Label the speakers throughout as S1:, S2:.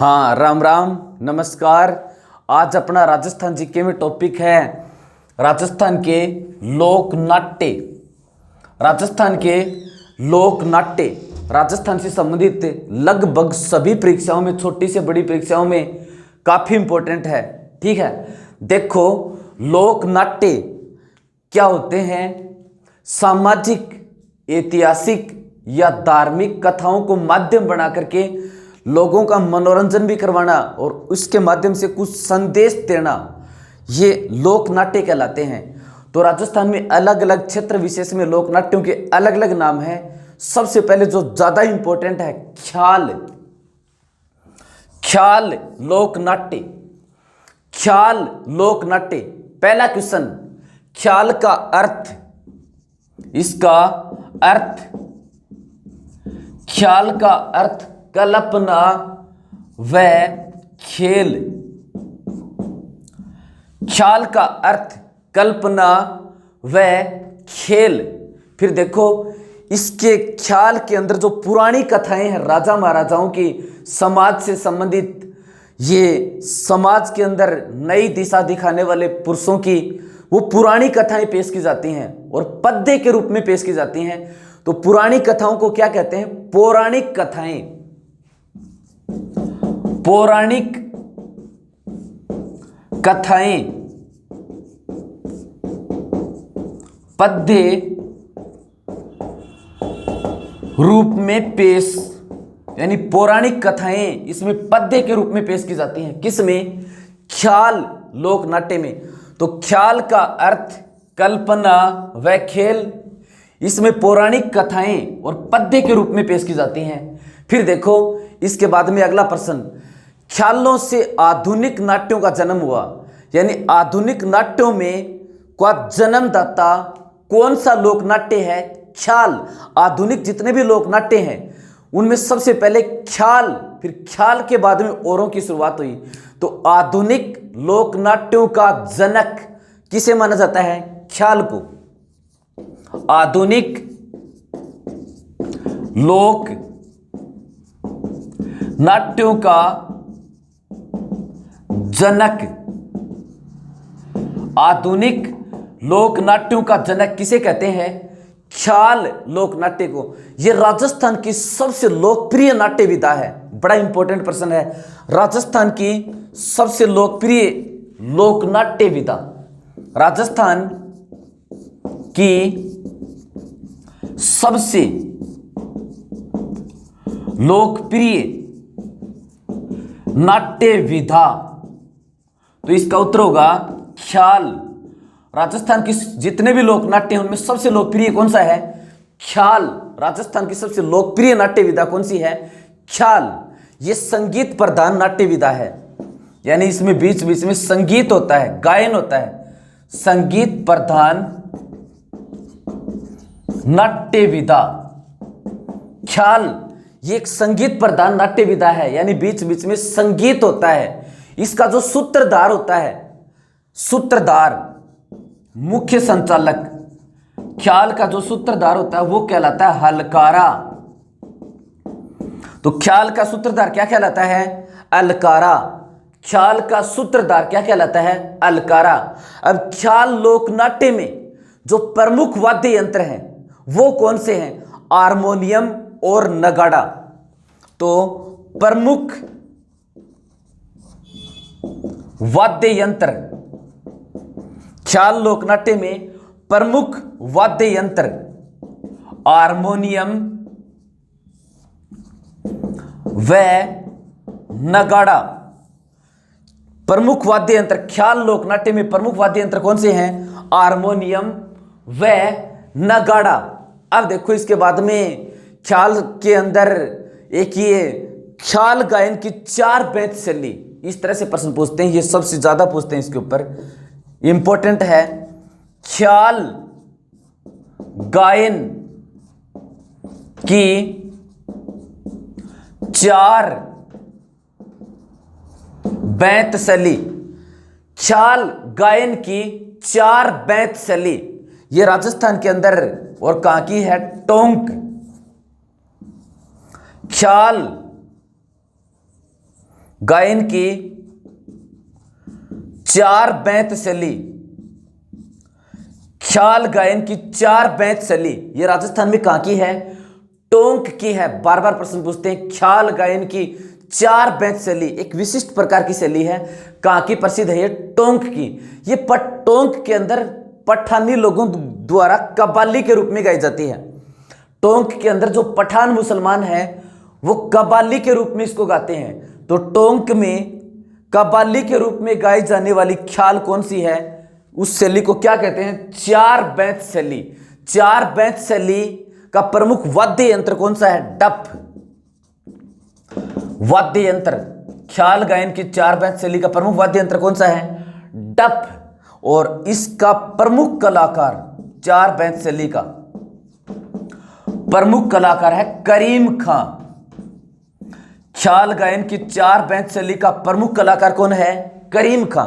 S1: हाँ, राम राम, नमस्कार। आज अपना राजस्थान जीके में टॉपिक है राजस्थान के लोक नाट्य। राजस्थान के लोक नाट्य राजस्थान से संबंधित लगभग सभी परीक्षाओं में, छोटी से बड़ी परीक्षाओं में काफी इंपॉर्टेंट है। ठीक है, देखो लोक नाट्य क्या होते हैं। सामाजिक, ऐतिहासिक या धार्मिक कथाओं को माध्यम बना करके लोगों का मनोरंजन भी करवाना और उसके माध्यम से कुछ संदेश देना, ये लोक नाट्य कहलाते हैं। तो राजस्थान में अलग अलग क्षेत्र विशेष में लोक नाट्यों के अलग अलग नाम हैं। सबसे पहले जो ज्यादा इंपॉर्टेंट है, ख्याल। ख्याल लोक नाट्य। ख्याल लोक नाट्य। पहला क्वेश्चन, ख्याल का अर्थ। इसका अर्थ, ख्याल का अर्थ कल्पना व खेल। ख्याल का अर्थ कल्पना व खेल। फिर देखो इसके ख्याल के अंदर जो पुरानी कथाएं हैं राजा महाराजाओं की, समाज से संबंधित, ये समाज के अंदर नई दिशा दिखाने वाले पुरुषों की वो पुरानी कथाएं पेश की जाती हैं और पद्य के रूप में पेश की जाती हैं। तो पुरानी कथाओं को क्या कहते हैं? पौराणिक कथाएं। पौराणिक कथाएं पद्य रूप में पेश, यानी पौराणिक कथाएं इसमें पद्य के रूप में पेश की जाती हैं। किसमें? ख्याल लोक नाट्य में। तो ख्याल का अर्थ कल्पना व खेल, इसमें पौराणिक कथाएं और पद्य के रूप में पेश की जाती हैं। फिर देखो इसके बाद में अगला प्रश्न, ख्यालों से आधुनिक नाट्यों का जन्म हुआ, यानी आधुनिक नाट्यों में का जन्मदाता कौन सा लोक नाट्य है? ख्याल। आधुनिक जितने भी लोक नाट्य हैं उनमें सबसे पहले ख्याल, फिर ख्याल के बाद में औरों की शुरुआत हुई। तो आधुनिक लोक नाट्यों का जनक किसे माना जाता है? ख्याल को। आधुनिक लोक नाट्यों का जनक, आधुनिक लोक नाट्यों का जनक किसे कहते हैं? ख्याल लोक नाट्य को। यह राजस्थान की सबसे लोकप्रिय नाट्य विधा है। बड़ा इंपॉर्टेंट प्रश्न है। राजस्थान की सबसे लोकप्रिय लोक नाट्य विधा, राजस्थान की सबसे लोकप्रिय नाट्य विधा, तो इसका उत्तर होगा ख्याल। राजस्थान की जितने भी लोक नाट्य हैं उनमें सबसे लोकप्रिय कौन सा है? ख्याल। राजस्थान की सबसे लोकप्रिय नाट्य विधा कौन सी है? ख्याल। यह संगीत प्रधान नाट्य विधा है, यानी इसमें बीच बीच में संगीत होता है, गायन होता है। संगीत प्रधान नाट्य विधा ख्याल, ये एक संगीत प्रधान नाट्य विधा है, यानी बीच बीच में संगीत होता है। इसका जो सूत्रधार होता है, सूत्रधार, मुख्य संचालक, ख्याल का जो सूत्रधार होता है वो कहलाता है हलकारा। तो ख्याल का सूत्रधार क्या कहलाता है? अलकारा। ख्याल का सूत्रधार क्या कहलाता है? अलकारा। अब ख्याल लोक नाट्य में जो प्रमुख वाद्य यंत्र हैं वो कौन से हैं? हारमोनियम और नगाड़ा। तो प्रमुख वाद्य यंत्र, ख्याल लोक नाट्य में प्रमुख वाद्य यंत्र हारमोनियम व नगाड़ा। प्रमुख वाद्य यंत्र ख्याल लोक नाट्य में प्रमुख वाद्य यंत्र कौन से हैं? हारमोनियम व नगाड़ा। अब देखो इसके बाद में ख्याल के अंदर एक ये ख्याल गायन की 4 बेंच शैली, इस तरह से प्रश्न पूछते हैं, ये सबसे ज्यादा पूछते हैं, इसके ऊपर इंपॉर्टेंट है। ख्याल गायन की 4 बेंत शैली। ख्याल गायन की 4 बेंत शैली ये राजस्थान के अंदर और कहां की है? टोंक। ख्याल गायन की 4 बेंत शैली, ख्याल गायन की 4 बेंत शैली, ये राजस्थान में कहां की है? टोंक की है। बार बार प्रश्न पूछते हैं, ख्याल गायन की 4 बेंत शैली एक विशिष्ट प्रकार की शैली है, कहां की प्रसिद्ध है? ये टोंक की। ये टोंक के अंदर पठानी लोगों द्वारा कव्वाली के रूप में गाई जाती है। टोंक के अंदर जो पठान मुसलमान है वो कव्वाली के रूप में इसको गाते हैं। तो टोंक में कव्वाली के रूप में गाई जाने वाली ख्याल कौन सी है? उस शैली को क्या कहते हैं? 4 बेंत शैली। 4 बेंत शैली का प्रमुख वाद्य यंत्र कौन सा है? डफ। वाद्य यंत्र, ख्याल गायन की 4 बेंत शैली का प्रमुख वाद्य यंत्र कौन सा है? डफ। और इसका प्रमुख कलाकार, 4 बेंत शैली का प्रमुख कलाकार है करीम खां। ख्याल गायन की 4 बेंत शैली का प्रमुख कलाकार कौन है? करीम खां।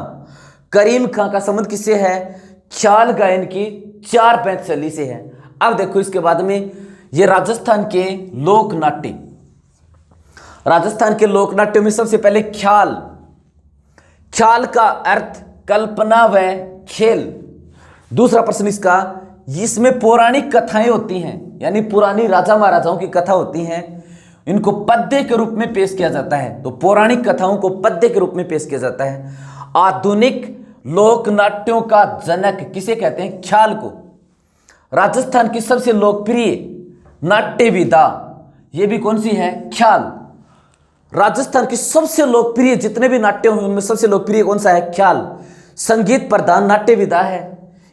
S1: करीम खां का संबंध किससे है? ख्याल गायन की 4 बेंत शैली से है। अब देखो इसके बाद में ये राजस्थान के लोक नाट्य। राजस्थान के लोक नाट्यों में सबसे पहले ख्याल। ख्याल का अर्थ कल्पना व खेल। दूसरा प्रश्न इसका, इसमें पौराणिक कथाएं होती हैं, यानी पुरानी राजा महाराजाओं की कथा होती हैं, इनको पद्य के रूप में पेश किया जाता है। तो पौराणिक कथाओं को पद्य के रूप में पेश किया जाता है। आधुनिक लोक नाट्यों का जनक किसे कहते हैं? ख्याल को। राजस्थान की सबसे लोकप्रिय नाट्य विधा ये भी कौन सी है? ख्याल। राजस्थान की सबसे लोकप्रिय जितने भी नाट्य हैं उनमें सबसे लोकप्रिय कौन सा है? ख्याल। संगीत प्रधान नाट्य विधा है।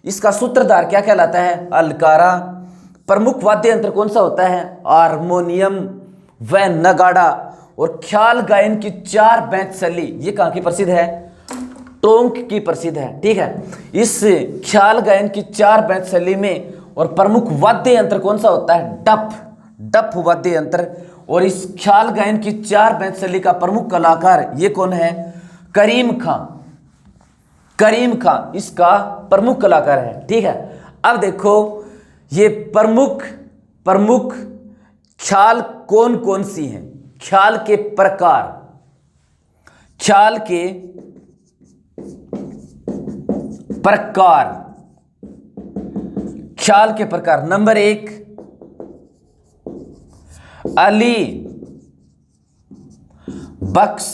S1: इसका सूत्रधार क्या कहलाता है? अलकारा। प्रमुख वाद्य यंत्र कौन सा होता है? हारमोनियम व नगाड़ा। और ख्याल गायन की 4 बेंत शैली ये कहां की प्रसिद्ध है? टोंक की प्रसिद्ध है। ठीक है, इस ख्याल गायन की 4 बेंत शैली में और प्रमुख वाद्य यंत्र कौन सा होता है? डफ। डफ वाद्य यंत्र। और इस ख्याल गायन की 4 बेंत शैली का प्रमुख कलाकार ये कौन है? करीम खां। करीम खां इसका प्रमुख कलाकार है। ठीक है, अब देखो ये प्रमुख ख्याल कौन कौन सी हैं? ख्याल के प्रकार। ख्याल के प्रकार, ख्याल के प्रकार। नंबर 1 अली बख्श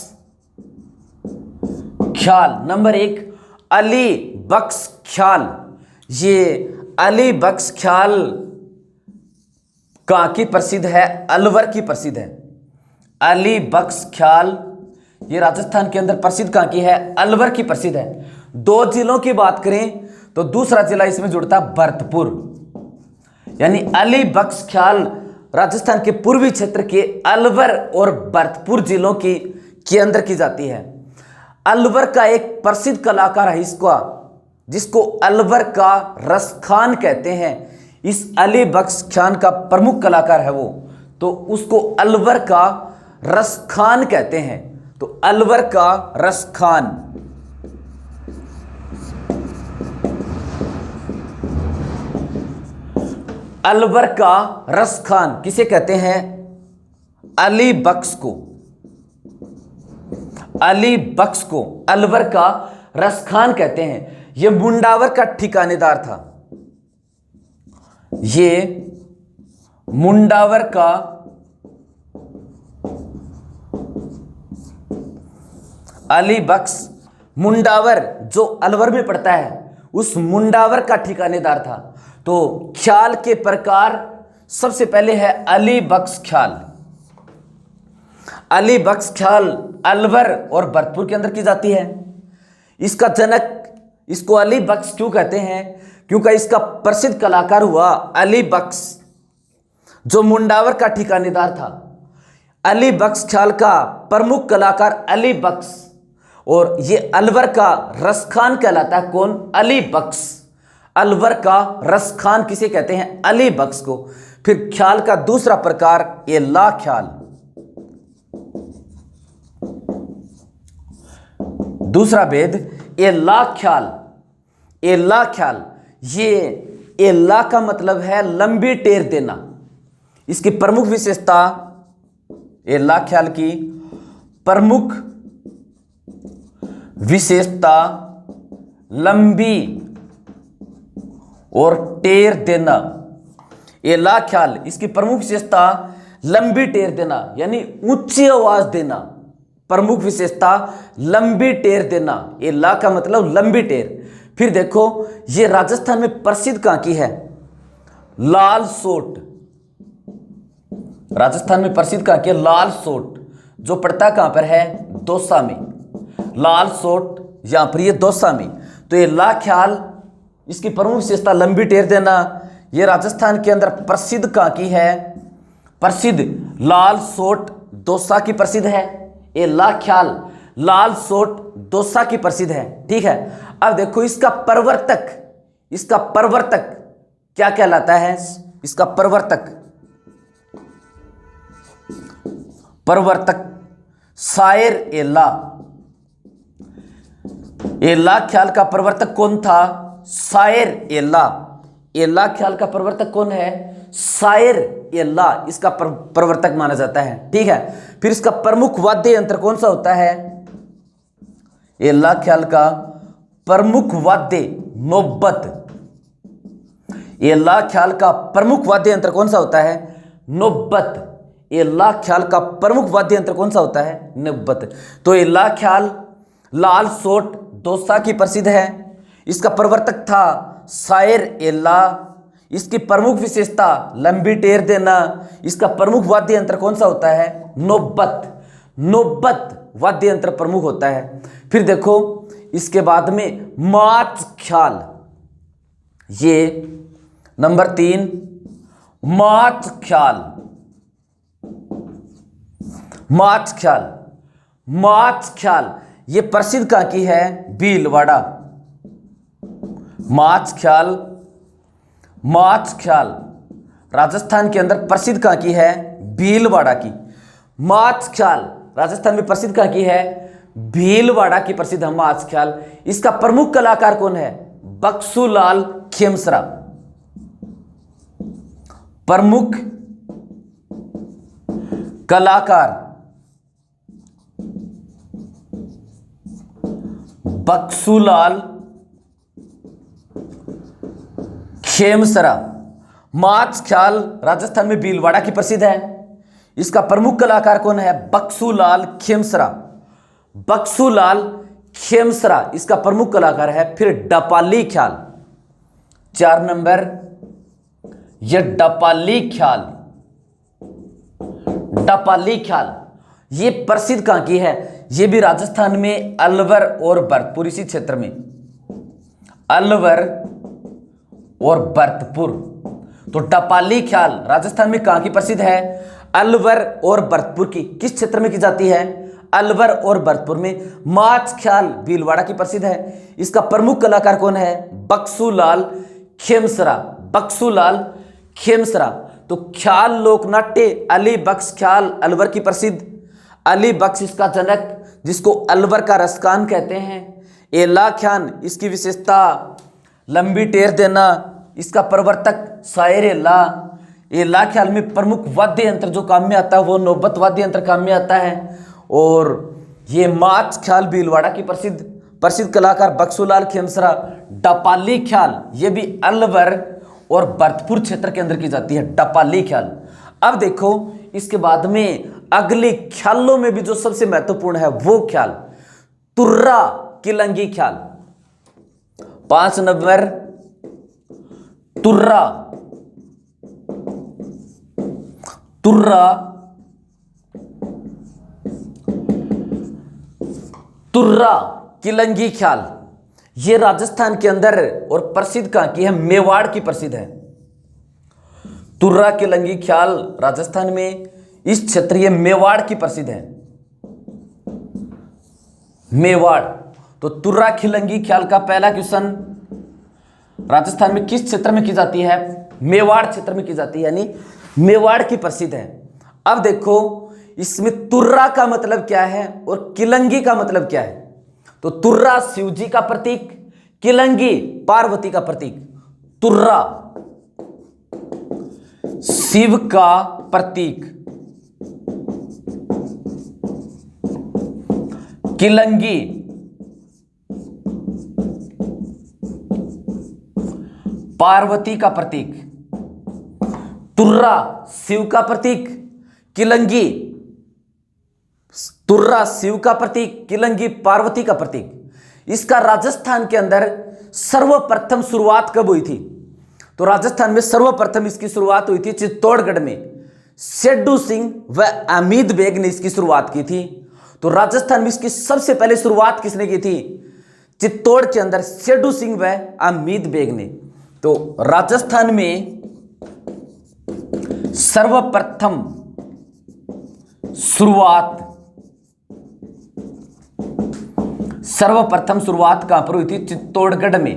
S1: ख्याल। नंबर 1 अली बख्श ख्याल। ये अली बख्श ख्याल कहां की प्रसिद्ध है? अलवर की प्रसिद्ध है। अली बख्श ख्याल ये राजस्थान के अंदर प्रसिद्ध कहां की है? अलवर की प्रसिद्ध है। 2 जिलों की बात करें तो दूसरा जिला इसमें जुड़ता है भरतपुर। यानी अली बख्श ख्याल राजस्थान के पूर्वी क्षेत्र के अलवर और भरतपुर जिलों के अंदर की जाती है। अलवर का एक प्रसिद्ध कलाकार है इसका, जिसको अलवर का रसखान कहते हैं। इस अली बख्श ख्याल का प्रमुख कलाकार है वो, तो उसको अलवर का रसखान कहते हैं। तो अलवर का रसखान। अलवर का रसखान किसे कहते हैं? अली बख्श को। अली बख्श को अलवर का रसखान कहते हैं। यह मुंडावर का ठिकानेदार था। ये मुंडावर का अली बख्श, मुंडावर जो अलवर में पड़ता है उस मुंडावर का ठिकानेदार था। तो ख्याल के प्रकार सबसे पहले है अली बख्श ख्याल। अली बख्श ख्याल अलवर और भरतपुर के अंदर की जाती है। इसका जनक, इसको अली बख्श क्यों कहते हैं? क्योंकि इसका प्रसिद्ध कलाकार हुआ अली बख्श, जो मुंडावर का ठिकानेदार था। अली बख्श ख्याल का प्रमुख कलाकार अली बख्श, और ये अलवर का रसखान कहलाता है। कौन? अली बख्श। अलवर का रसखान किसे कहते हैं? अली बख्श को। फिर ख्याल का दूसरा प्रकार एला ख्याल। दूसरा भेद एला ख्याल। एला ख्याल, ये एला का मतलब है लंबी टेर देना। इसकी प्रमुख विशेषता, एला ख्याल की प्रमुख विशेषता लंबी और टेर देना। ये ला ख्याल, इसकी प्रमुख विशेषता लंबी टेर देना, यानी ऊंची आवाज देना। प्रमुख विशेषता लंबी टेर देना, ये ला का मतलब लंबी टेर। फिर देखो ये राजस्थान में प्रसिद्ध कहां की है? लाल सोट। राजस्थान में प्रसिद्ध कहां की है? लाल सोट, जो पड़ता कहां पर है? दौसा में। लाल सोट यहां पर, ये दौसा में। तो ये ला ख्याल, इसकी प्रमुख विशेषता लंबी टेर देना। ये राजस्थान के अंदर प्रसिद्ध कहां की है? प्रसिद्ध लाल सोट दौसा की प्रसिद्ध है। ये ला ख्याल लाल सोट दौसा की प्रसिद्ध है। ठीक है, अब देखो इसका प्रवर्तक, इसका प्रवर्तक क्या कहलाता है? इसका प्रवर्तक, प्रवर्तक शायर एला। एला ख्याल का प्रवर्तक कौन था? शायर एला। एला ख्याल का प्रवर्तक कौन है? शायर एला इसका प्रवर्तक माना जाता है। ठीक है, फिर इसका प्रमुख वाद्य यंत्र कौन सा होता है? एला ख्याल का प्रमुख वाद्य नौबत। एला ख्याल का प्रमुख वाद्य यंत्र कौन सा होता है? नौबत। एला ख्याल का प्रमुख वाद्य यंत्र कौन सा होता है? नौबत। तो एला ख्याल लाल सोट दौसा की प्रसिद्ध है। इसका प्रवर्तक था शायर एला। इसकी प्रमुख विशेषता लंबी टेर देना। इसका प्रमुख वाद्य यंत्र कौन सा होता है? नौबत। नौबत वाद्य यंत्र प्रमुख होता है। फिर देखो इसके बाद में माच ख्याल, ये नंबर 3 माच ख्याल। माच ख्याल, माच ख्याल ये प्रसिद्ध कहां की है? भीलवाड़ा। माच ख्याल, माच ख्याल राजस्थान के अंदर प्रसिद्ध कहां की है? भीलवाड़ा की। माच ख्याल राजस्थान में प्रसिद्ध कहां की है? भीलवाड़ा की प्रसिद्ध है माच ख्याल। इसका प्रमुख कलाकार कौन है? बक्सूलाल खेमसरा। प्रमुख कलाकार बक्सूलाल खेमसरा। माच ख्याल राजस्थान में भीलवाड़ा की प्रसिद्ध है। इसका प्रमुख कलाकार कौन है? बक्सूलाल खेमसरा। बक्सूलाल खेमसरा इसका प्रमुख कलाकार है। फिर डपाली ख्याल, 4 नंबर, यह डपाली ख्याल। डपाली ख्याल ये प्रसिद्ध कहां की है? ये भी राजस्थान में अलवर और भरतपुर, इसी क्षेत्र में अलवर और भरतपुर। तो डपाली ख्याल राजस्थान में कहां की प्रसिद्ध है? अलवर और भरतपुर की। किस क्षेत्र में की जाती है? अलवर और भरतपुर में। माच ख्याल भीलवाड़ा की प्रसिद्ध है। इसका प्रमुख कलाकार कौन है? बक्सूलाल खेमसरा। बक्सूलाल खेमसरा। तो ख्याल लोकनाट्य अली बख्श ख्याल अलवर की प्रसिद्ध। अली बख्श इसका जनक, जिसको अलवर का रसकान कहते हैं। एला ख्याल इसकी विशेषता लंबी टेर देना। इसका प्रवर्तक शायर एला। एला ख्याल में प्रमुख वाद्य यंत्र जो काम में आता है वो नौबत वाद्य यंत्र काम में आता है। और ये माच ख्याल भीलवाड़ा की प्रसिद्ध कलाकार बक्सूलाल खेमसरा। डपाली ख्याल ये भी अलवर और भरतपुर क्षेत्र के अंदर की जाती है, डपाली ख्याल। अब देखो इसके बाद में अगले ख्यालों में भी जो सबसे महत्वपूर्ण है वो ख्याल तुर्रा किलंगी ख्याल। 5 नंबर तुर्रा। तुर्रा तुर्रा किलंगी ख्याल ये राजस्थान के अंदर और प्रसिद्ध कहां की है? मेवाड़ की प्रसिद्ध है। तुर्रा किलंगी ख्याल राजस्थान में इस क्षेत्रीय मेवाड़ की प्रसिद्ध है। मेवाड़। तो तुर्रा खिलंगी ख्याल का पहला क्वेश्चन राजस्थान में किस क्षेत्र में की जाती है? मेवाड़ क्षेत्र में की जाती है, यानी मेवाड़ की प्रसिद्ध है। अब देखो इसमें तुर्रा का मतलब क्या है और किलंगी का मतलब क्या है? तो तुर्रा शिव जी का प्रतीक, किलंगी पार्वती का प्रतीक। तुर्रा शिव का प्रतीक, किलंगी पार्वती का प्रतीक, तुर्रा शिव का प्रतीक, किलंगी, तुर्रा शिव का प्रतीक, किलंगी पार्वती का प्रतीक। इसका राजस्थान के अंदर सर्वप्रथम शुरुआत कब हुई थी? तो राजस्थान में सर्वप्रथम इसकी शुरुआत हुई थी चित्तौड़गढ़ में। सेड्डू सिंह व अमीद बेग ने इसकी शुरुआत की थी। तो राजस्थान में इसकी सबसे पहले शुरुआत किसने की थी? चित्तौड़ के अंदर सेड्डू सिंह व अमीद बेग ने। तो राजस्थान में सर्वप्रथम शुरुआत कहां पर हुई थी? चित्तौड़गढ़ में।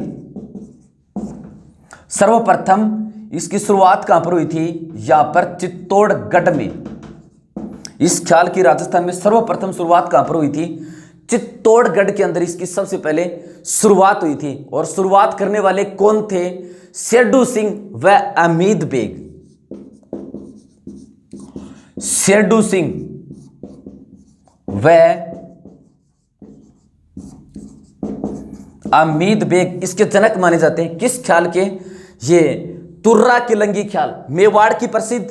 S1: सर्वप्रथम इसकी शुरुआत कहां पर हुई थी? यहां पर चित्तौड़गढ़ में। इस ख्याल की राजस्थान में सर्वप्रथम शुरुआत कहां पर हुई थी? चित्तौड़गढ़ के अंदर इसकी सबसे पहले शुरुआत हुई थी। और शुरुआत करने वाले कौन थे? सेड्डू सिंह व अमीद बेग। सेड्डू सिंह व अमीद बेग इसके जनक माने जाते हैं। किस ख्याल के? ये तुर्रा किलंगी ख्याल, मेवाड़ की प्रसिद्ध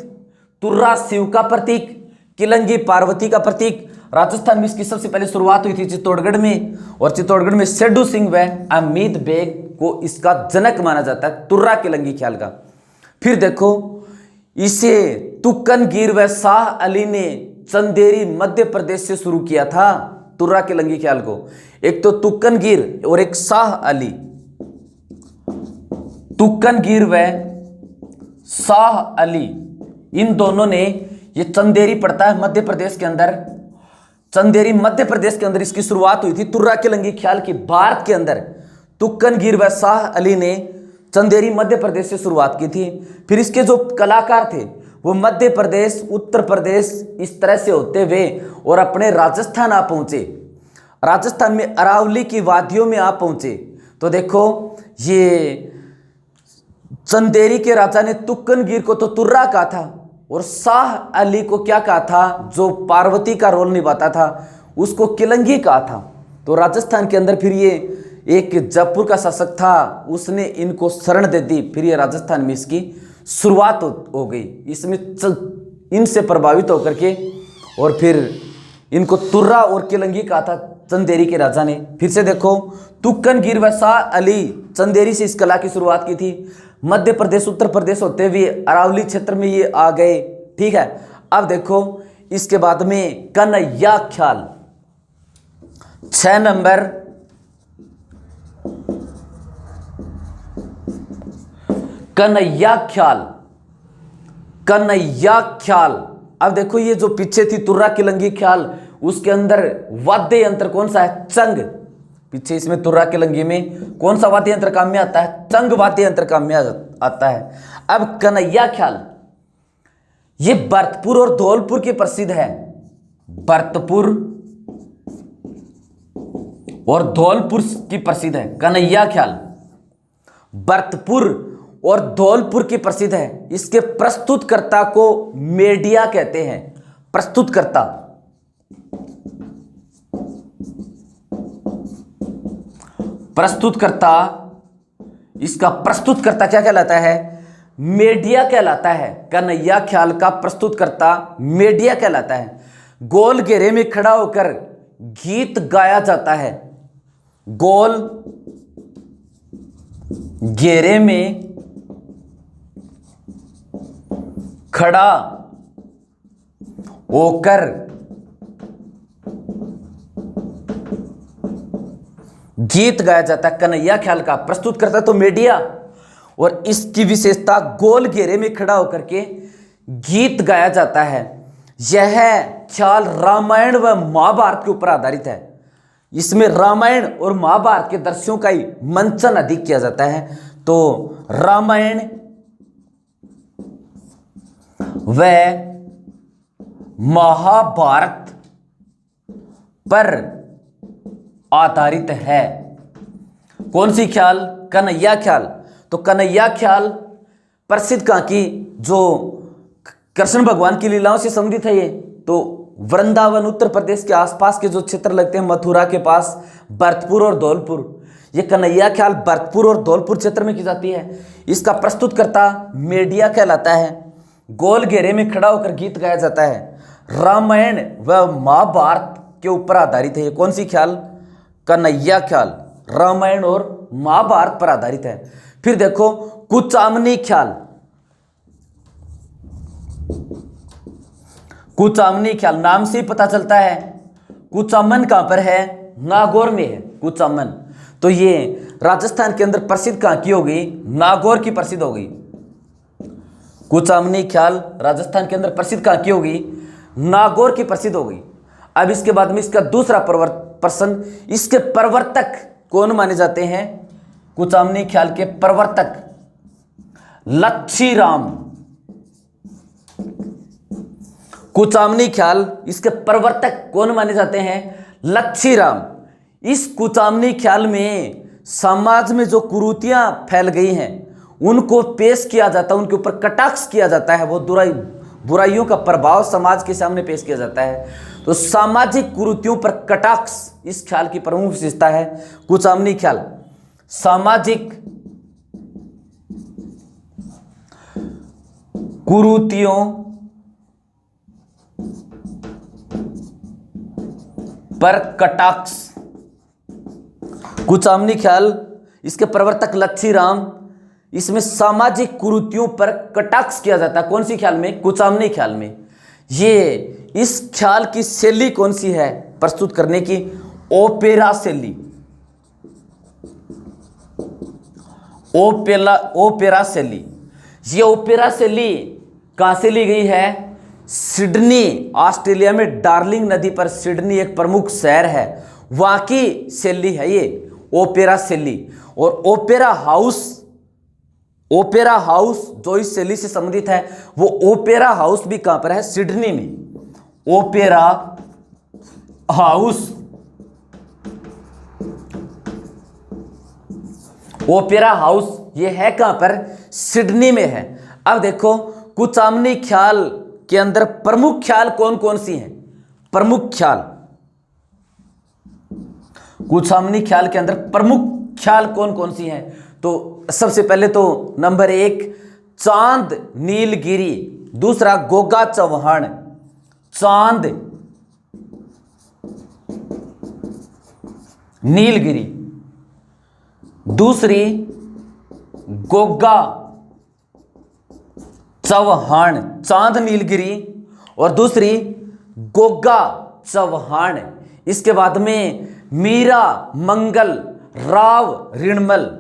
S1: तुर्रा शिव का प्रतीक, किलंगी पार्वती का प्रतीक। राजस्थान में इसकी सबसे पहले शुरुआत हुई थी चित्तौड़गढ़ में, और चित्तौड़गढ़ में सेड्डू सिंह व अमीद बेग को इसका जनक माना जाता है, तुर्रा किलंगी ख्याल का। फिर देखो, इसे तुक्कनगीर व शाह अली ने चंदेरी मध्य प्रदेश से शुरू किया था, तुर्रा किलंगी ख्याल को। एक तो तुक्कनगीर और एक शाह अली। तुक्कनगीर व शाह अली, इन दोनों ने, ये चंदेरी पड़ता है मध्य प्रदेश के अंदर, चंदेरी मध्य प्रदेश के अंदर इसकी शुरुआत हुई थी तुर्रा किलंगी ख्याल की। भारत के अंदर तुक्कनगीर व शाह अली ने चंदेरी मध्य प्रदेश से शुरुआत की थी। फिर इसके जो कलाकार थे वो मध्य प्रदेश, उत्तर प्रदेश, इस तरह से होते हुए और अपने राजस्थान आ पहुंचे। राजस्थान में अरावली की वादियों में आ पहुंचे। तो देखो, ये चंदेरी के राजा ने तुक्कनगीर को तो तुर्रा कहा था, और शाह अली को क्या कहा था? जो पार्वती का रोल निभाता था उसको किलंगी कहा था। तो राजस्थान के अंदर फिर ये एक जयपुर का शासक था, उसने इनको शरण दे दी। फिर ये राजस्थान में इसकी शुरुआत हो गई। इसमें इनसे प्रभावित होकर के और फिर इनको तुर्रा और किलंगी कहा था चंदेरी के राजा ने। फिर से देखो, तुक्कनगीर व शाह अली चंदेरी से इस कला की शुरुआत की थी। मध्य प्रदेश, उत्तर प्रदेश होते हुए अरावली क्षेत्र में ये आ गए। ठीक है, अब देखो इसके बाद में कन्हैया ख्याल, 6 नंबर। कन्हैया ख्याल, कन्हैया ख्याल। अब देखो, ये जो पीछे थी तुर्रा किलंगी ख्याल, उसके अंदर वाद्य यंत्र कौन सा है? चंग। पीछे इसमें तुर्रा किलंगी में कौन सा वाद्य यंत्र काम में आता है? चंग वाद्य यंत्र काम में आता है। अब कन्हैया ख्याल, ये भरतपुर और धौलपुर की प्रसिद्ध है। भरतपुर और धौलपुर की प्रसिद्ध है कन्हैया ख्याल। भरतपुर और धौलपुर की प्रसिद्ध है। इसके प्रस्तुतकर्ता को मेडिया कहते हैं। प्रस्तुतकर्ता, प्रस्तुतकर्ता, इसका प्रस्तुतकर्ता क्या कहलाता है? मेडिया कहलाता है। कन्हैया ख्याल का प्रस्तुतकर्ता मेडिया कहलाता है। गोल घेरे में खड़ा होकर गीत गाया जाता है। गोल घेरे में खड़ा होकर गीत गाया जाता है। कन्हैया ख्याल का प्रस्तुत करता तो मीडिया, और इसकी विशेषता गोल घेरे में खड़ा होकर के गीत गाया जाता है। यह ख्याल रामायण व महाभारत के ऊपर आधारित है। इसमें रामायण और महाभारत के दृश्यों का ही मंचन अधिक किया जाता है। तो रामायण व महाभारत पर आधारित है। कौन सी ख्याल? कन्हैया ख्याल। तो कन्हैया ख्याल प्रसिद्ध कहां की? जो कृष्ण भगवान की लीलाओं से संबंधित है। ये तो वृंदावन उत्तर प्रदेश के आसपास के जो क्षेत्र लगते हैं, मथुरा के पास, भरतपुर और धौलपुर, ये कन्हैया ख्याल भरतपुर और धौलपुर क्षेत्र में की जाती है। इसका प्रस्तुतकर्ता मेडिया कहलाता है। गोल घेरे में खड़ा होकर गीत गाया जाता है। रामायण व महाभारत के ऊपर आधारित है। ये कौन सी ख्याल? कन्हैया ख्याल रामायण और महाभारत पर आधारित है। फिर देखो कुचामनी ख्याल। कुचामनी ख्याल नाम से ही पता चलता है कुचामन कहां पर है? नागौर में है कुचामन। तो ये राजस्थान के अंदर प्रसिद्ध कहां की होगी? नागौर की प्रसिद्ध होगी। कुचामनी ख्याल राजस्थान के अंदर प्रसिद्ध कहां की होगी? नागौर की प्रसिद्ध होगी। अब इसके बाद में इसका दूसरा प्रश्न, इसके प्रवर्तक कौन माने जाते हैं? कुचामनी ख्याल के प्रवर्तक लच्छीराम। कुचामनी ख्याल इसके प्रवर्तक कौन माने जाते हैं? लच्छीराम। इस कुचामनी ख्याल में समाज में जो कुरीतियां फैल गई हैं उनको पेश किया जाता है, उनके ऊपर कटाक्ष किया जाता है। वो बुराइयों का प्रभाव समाज के सामने पेश किया जाता है। तो सामाजिक कुरीतियों पर कटाक्ष इस ख्याल की प्रमुख विशेषता है। कुचामनी ख्याल सामाजिक कुरीतियों पर कटाक्ष। कुचामनी ख्याल इसके प्रवर्तक लच्छीराम। इसमें सामाजिक कुरीतियों पर कटाक्ष किया जाता है। कौन सी ख्याल में? कुचामनी ख्याल में। ये इस ख्याल की शैली कौन सी है प्रस्तुत करने की? ओपेरा शैली। ओपेरा शैली। ये ओपेरा शैली कहां से ली गई है? सिडनी, ऑस्ट्रेलिया में डार्लिंग नदी पर सिडनी एक प्रमुख शहर है, वहां की शैली है ये ओपेरा शैली। और ओपेरा हाउस जो इस शैली से संबंधित है वो ओपेरा हाउस भी कहां पर है? सिडनी में। ओपेरा हाउस, ओपेरा हाउस ये है कहां पर? सिडनी में है। अब देखो कुचामनी ख्याल के अंदर प्रमुख ख्याल कौन कौन सी हैं? प्रमुख ख्याल, कुचामनी ख्याल के अंदर प्रमुख ख्याल कौन कौन सी हैं? तो सबसे पहले तो नंबर 1 चांद नीलगिरी, दूसरा गोगा चौहान। चांद नीलगिरी, दूसरी गोगा चौहान। चांद नीलगिरी और दूसरी गोगा चौहान। इसके बाद में मीरा मंगल राव ऋणमल।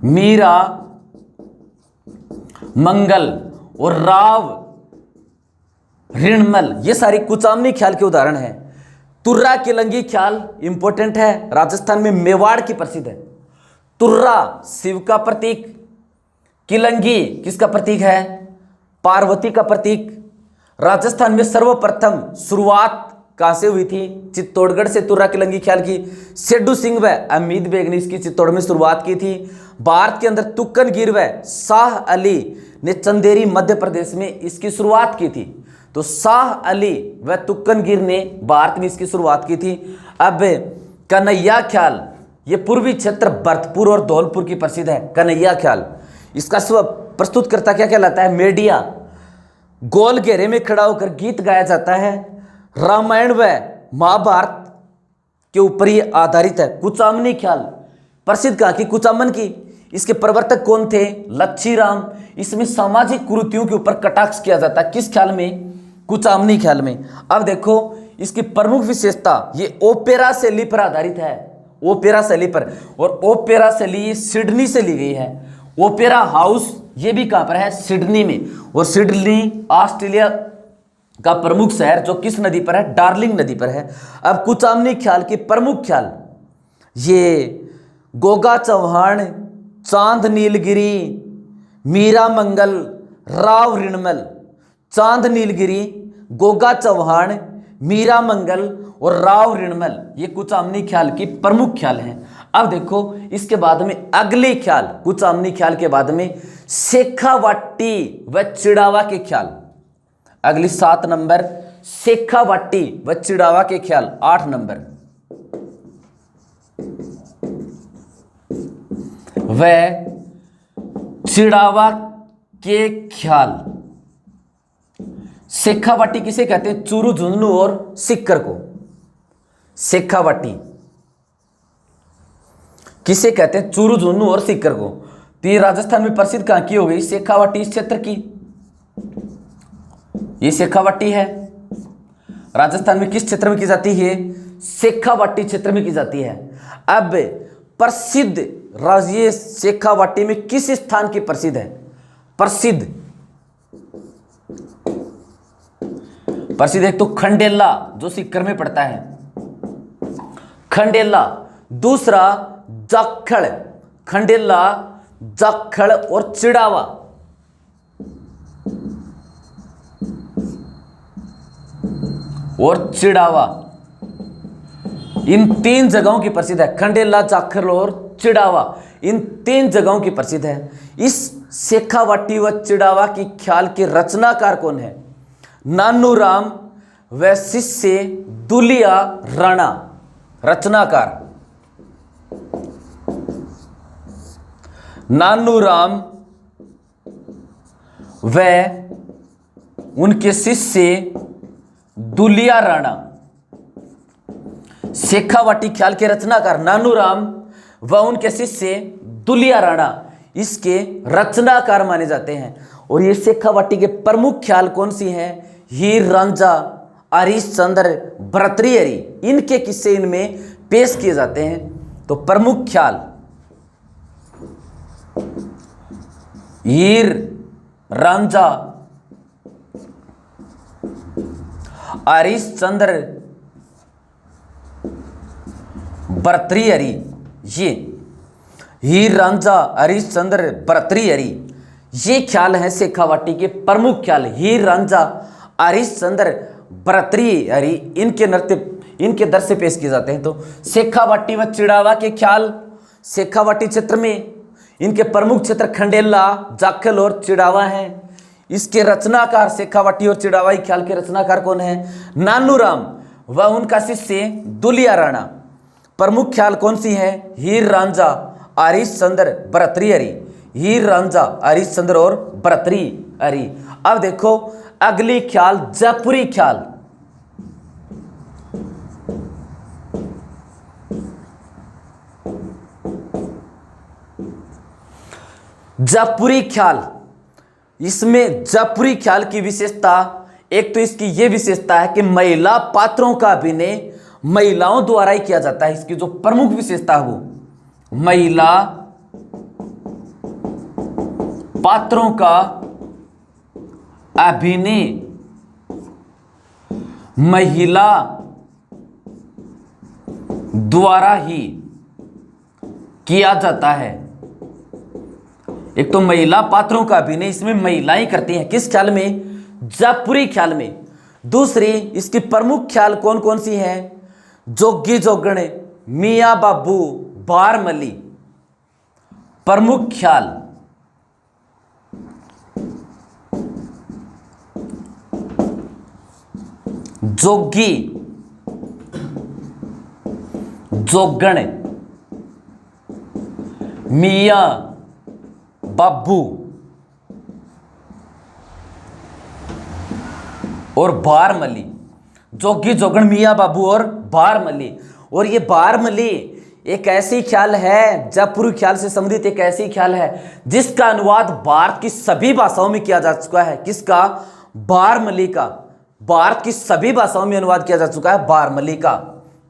S1: मीरा मंगल और राव ऋणमल ये सारी कुचामनी ख्याल के उदाहरण हैं। तुर्रा किलंगी ख्याल इंपॉर्टेंट है, राजस्थान में मेवाड़ की प्रसिद्ध है। तुर्रा शिव का प्रतीक, किलंगी किसका प्रतीक है? पार्वती का प्रतीक। राजस्थान में सर्वप्रथम शुरुआत कहां से हुई थी? चित्तौड़गढ़ से तुर्रा किलंगी ख्याल की। सेड्डू सिंह व अमीद बेग ने इसकी चित्तौड़ में शुरुआत की थी। भारत के अंदर तुक्कन गिर व शाह अली ने चंदेरी मध्य प्रदेश में इसकी शुरुआत की थी। तो शाह अली व तुक्कन गिर ने भारत में इसकी शुरुआत की थी। अब कन्हैया ख्याल ये पूर्वी क्षेत्र भरतपुर और धौलपुर की प्रसिद्ध है। कन्हैया ख्याल इसका प्रस्तुतकर्ता क्या कहलाता है? मेडिया। गोल घेरे में खड़ा होकर गीत गाया जाता है। रामायण व महाभारत के ऊपर ही आधारित है। कुचामनी ख्याल प्रसिद्ध कहां की? कुचामन की। इसके प्रवर्तक कौन थे? लच्छीराम। इसमें सामाजिक कुरीतियों के ऊपर कटाक्ष किया जाता है। किस ख्याल में? कुचामनी ख्याल में। अब देखो इसकी प्रमुख विशेषता ये ओपेरा शैली पर आधारित है। ओपेरा शैली पर, और ओपेरा शैली सिडनी से ली गई है। ओपेरा हाउस ये भी कहां पर है? सिडनी में। और सिडनी ऑस्ट्रेलिया का प्रमुख शहर जो किस नदी पर है? डार्लिंग नदी पर है। अब कुचामनी ख्याल के प्रमुख ख्याल ये गोगा चौहान, चांद नीलगिरी, मीरा मंगल, राव ऋणमल। चांद नीलगिरी, गोगा चौहान, मीरा मंगल और राव ऋणमल ये कुचामनी ख्याल की प्रमुख ख्याल हैं। अब देखो इसके बाद में अगले ख्याल, कुचामनी ख्याल के बाद में शेखावाटी व चिड़ावा के ख्याल। अगली 7 नंबर शेखावाटी व चिड़ावा के ख्याल। 8 नंबर व चिड़ावा के ख्याल। शेखावाटी किसे कहते हैं? चूरू, झुंझुनू और सीकर को शेखावाटी किसे कहते हैं? चूरू, झुंझुनू और सीकर को। तो ये राजस्थान में प्रसिद्ध कहां की हो गई? शेखावाटी इस क्षेत्र की। ये शेखावाटी है, राजस्थान में किस क्षेत्र में की जाती है? शेखावाटी क्षेत्र में की जाती है। अब प्रसिद्ध राज्य शेखावाटी में किस स्थान की प्रसिद्ध है? प्रसिद्ध एक तो खंडेला जो सीकर में पड़ता है, खंडेला। दूसरा जाखड़, खंडेला, जाखड़ और चिड़ावा। इन 3 जगहों की प्रसिद्ध है। खंडेला, जाखड़ और चिड़ावा, इन 3 जगहों की प्रसिद्ध है। इस शेखावाटी व चिड़ावा की ख्याल के रचनाकार कौन है? नानूराम व शिष्य दुलिया राणा। रचनाकार नानूराम व उनके शिष्य दुलिया राणा। शेखावाटी ख्याल के रचनाकार नानूराम व उनके शिष्य दुलिया राणा इसके रचनाकार माने जाते हैं। और ये शेखावाटी के प्रमुख ख्याल कौन सी हैं? हीर रांझा, हरिश्चंद्र, भर्तृहरि, इनके किस्से इनमें पेश किए जाते हैं। तो प्रमुख ख्याल हीर रांझा, हरिश्चंद्र, भर्तृहरि। ये हीर रांझा, हरिश्चंद्र, भर्तृहरि ये ख्याल हैं शेखावाटी के प्रमुख ख्याल। हीर रांझा, हरिश्चंद्र, भर्तृहरि इनके दर से पेश किए जाते हैं। तो शेखावाटी व चिड़ावा के ख्याल शेखावाटी क्षेत्र में, इनके प्रमुख क्षेत्र खंडेला, जाखल और चिड़ावा हैं। इसके रचनाकार शेखावाटी और चिड़ावा के ख्याल के रचनाकार कौन है? नानूराम व उनका शिष्य दुलिया राणा। प्रमुख ख्याल कौन सी है? हीर रांझा, हरिश्चंद्र, भर्तृहरि। हीर रांझा, हरिश्चंद्र और भर्तृहरि। अब देखो अगली ख्याल जयपुरी ख्याल। जयपुरी ख्याल, इसमें जयपुरी ख्याल की विशेषता, एक तो इसकी यह विशेषता है कि महिला पात्रों का अभिनय महिलाओं द्वारा ही किया जाता है। इसकी जो प्रमुख विशेषता है वो महिला पात्रों का अभिनय महिला द्वारा ही किया जाता है। एक तो महिला पात्रों का अभिनय इसमें महिलाएं करती हैं, किस ख्याल में? जयपुरी ख्याल में। दूसरी इसकी प्रमुख ख्याल कौन कौन सी हैं? जोगी जोगण, मियां बाबू, बारमली। प्रमुख ख्याल जोगी जोगण, मियां बाबू और बारमली। जोगी जोगण, मियां बाबू और बारमली। और ये बारमली एक ऐसी ख्याल है, जयपुरी ख्याल से संबंधित एक ऐसी ख्याल है जिसका अनुवाद भारत की सभी भाषाओं में किया जा चुका है। किसका? बारमली का। भारत की सभी भाषाओं में अनुवाद किया जा चुका है बारमली का।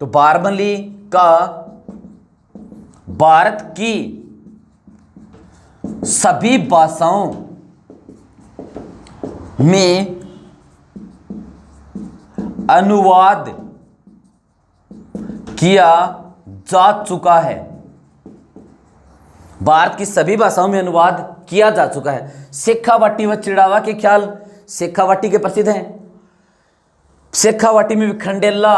S1: तो बारमली का भारत की सभी भाषाओं में अनुवाद किया जा चुका है। भारत की सभी भाषाओं में अनुवाद किया जा चुका है। शेखावाटी व चिड़ावा के ख्याल शेखावाटी के प्रसिद्ध हैं। शेखावाटी में भी खंडेला,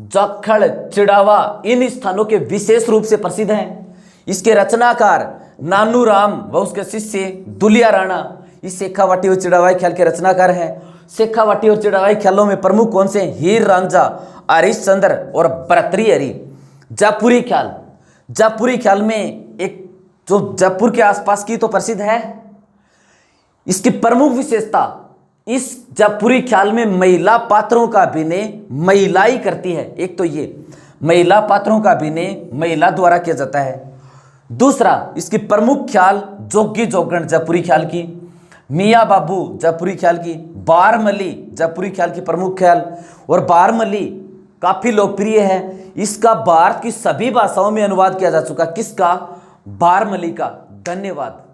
S1: जाखड़, चिड़ावा इन स्थानों के विशेष रूप से प्रसिद्ध हैं। इसके रचनाकार नानूराम व उसके शिष्य दुलिया राणा इस शेखावाटी और चिड़ावा ख्याल के रचनाकार हैं। शेखावाटी और चिड़ावा ख्यालों में प्रमुख कौन से? हीर रांझा, हरिश्चंद्र और भर्तृहरि। जयपुरी ख्याल, जयपुरी ख्याल में एक जो जयपुर के आसपास की तो प्रसिद्ध है। इसकी प्रमुख विशेषता, इस जयपुरी ख्याल में महिला पात्रों का अभिनय महिला ही करती है। एक तो ये महिला पात्रों का अभिनय महिला द्वारा किया जाता है। दूसरा, इसकी प्रमुख ख्याल जोगी जोगण जयपुरी ख्याल की, मियाँ बाबू जयपुरी ख्याल की, बारमली जयपुरी ख्याल की प्रमुख ख्याल। और बारमली काफी लोकप्रिय है। इसका भारत की सभी भाषाओं में अनुवाद किया जा चुका। किसका? बारमली का। धन्यवाद।